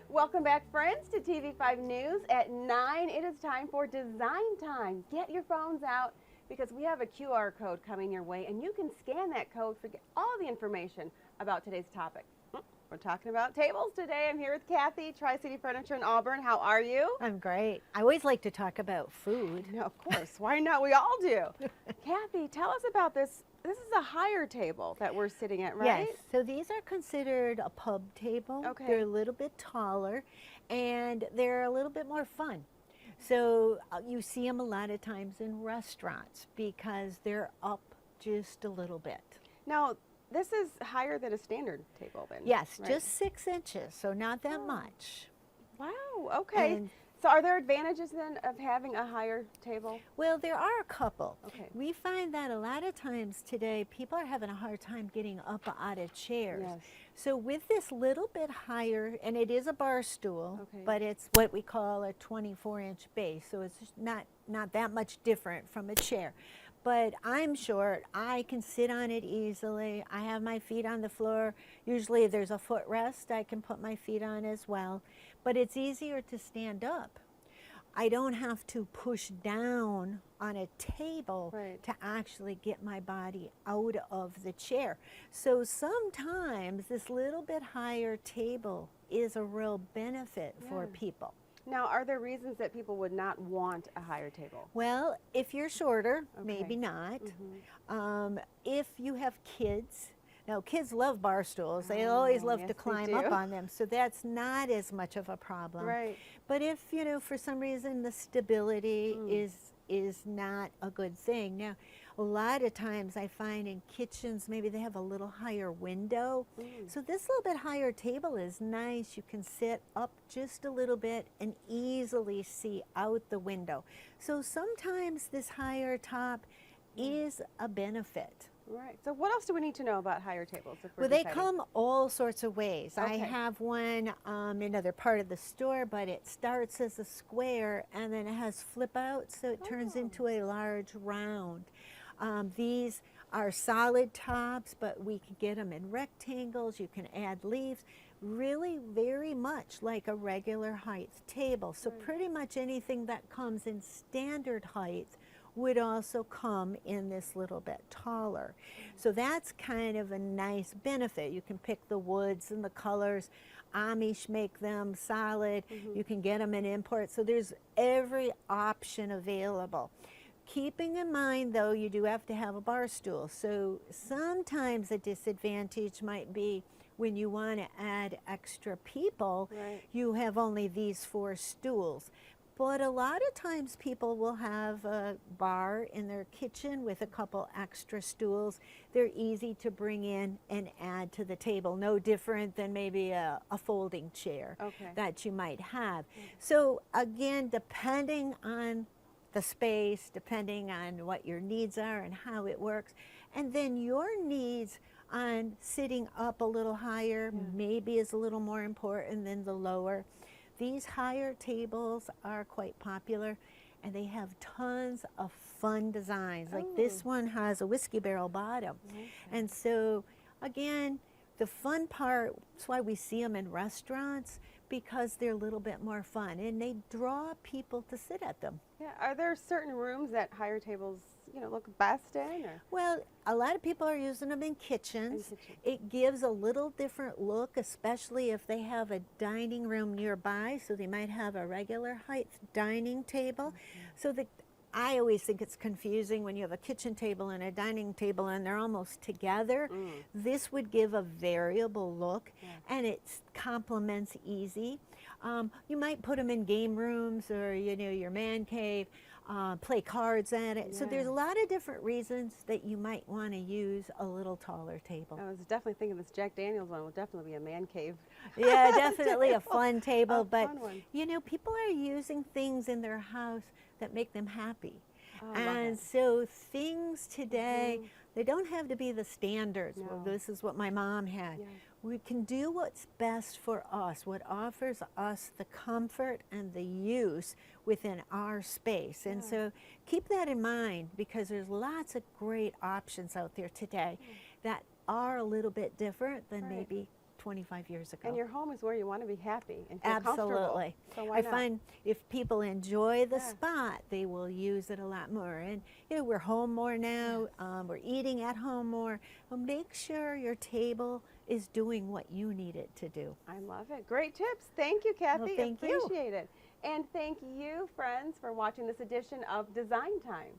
Welcome back, friends, to TV5 News at 9. It is time for Design Time. Get your phones out because we have a QR code coming your way, and you can scan that code for all the information about today's topic. We're talking about tables today. I'm here with Kathy, Tri-City Furniture in Auburn. How are you? I'm great. I always like to talk about food. No, of course. Why not? We all do. Kathy, tell us about this. This is a higher table that we're sitting at, right? Yes, so these are considered a pub table. Okay. They're a little bit taller and they're a little bit more fun. So you see them a lot of times in restaurants because they're up just a little bit. Now, this is higher than a standard table then? Yes, right? just 6 inches, so not that much. Wow, okay. And so are there advantages then of having a higher table? well, there are a couple. Okay. We find that a lot of times today people are having a hard time getting up out of chairs. Yes. So with this little bit higher, and it is a bar stool, Okay. but it's what we call a 24-inch base, so it's not that much different from a chair. But I'm short, I can sit on it easily. I have my feet on the floor. Usually there's a footrest I can put my feet on as well, but it's easier to stand up. I don't have to push down on a table Right. to actually get my body out of the chair. So sometimes this little bit higher table is a real benefit for Yeah. people. Now, are there reasons that people would not want a higher table? Well, if you're shorter, Okay. maybe not. Mhm. If you have kids, now kids love bar stools. They Oh, always love yes, to they climb up do. on them, so that's not as much of a problem. Right. But if, you know, for some reason the stability is not a good thing. Now, a lot of times I find in kitchens maybe they have a little higher window. So this little bit higher table is nice. You can sit up just a little bit and easily see out the window. So sometimes this higher top is a benefit. Right. So what else do we need to know about higher tables? If we're Well, they deciding? come all sorts of ways. I Okay. have one in another part of the store, but it starts as a square and then it has flip out, so it turns Oh. into a large round. These are solid tops, but we can get them in rectangles. You can add leaves. Really very much like a regular height table. So Right. pretty much anything that comes in standard height would also come in this little bit taller. So that's kind of a nice benefit. You can pick the woods and the colors. Amish make them solid. You can get them in import. So there's every option available. Keeping in mind, though, you do have to have a bar stool. So sometimes a disadvantage might be when you want to add extra people, Right. you have only these 4 stools. But a lot of times people will have a bar in their kitchen with a couple extra stools. They're easy to bring in and add to the table. No different than maybe a folding chair Okay. that you might have. So again, depending on the space, depending on what your needs are and how it works, and then your needs on sitting up a little higher maybe is a little more important than the lower. These higher tables are quite popular and they have tons of fun designs. Like this one has a whiskey barrel bottom. And so again, the fun part, that's why we see them in restaurants, because they're a little bit more fun and they draw people to sit at them. Yeah. Are there certain rooms that higher tables, look best in? Or? Well, a lot of people are using them in kitchens. In kitchen. It gives a little different look, especially if they have a dining room nearby. So they might have a regular height dining table. So that I always think it's confusing when you have a kitchen table and a dining table and they're almost together. This would give a variable look and it complements easy. You might put them in game rooms or your man cave, play cards at it. So there's a lot of different reasons that you might want to use a little taller table. I was definitely thinking this Jack Daniels one will definitely be a man cave. Yeah, definitely a fun table, but fun one. people are using things in their house that make them happy. Oh, I love And it. so things today, they don't have to be the standards. Well, No. this is what my mom had. Yeah. We can do what's best for us, what offers us the comfort and the use within our space. And so keep that in mind because there's lots of great options out there today that are a little bit different than Right. maybe 25 years ago. And your home is where you want to be happy and feel comfortable. Absolutely. So why I not? find if people enjoy the Yeah. spot, they will use it a lot more. And you know, we're home more now. We're eating at home more. Well, make sure your table is doing what you need it to do. I love it. Great tips. Thank you, Kathy. thank you. Appreciate it. And thank you, friends, for watching this edition of Design Time.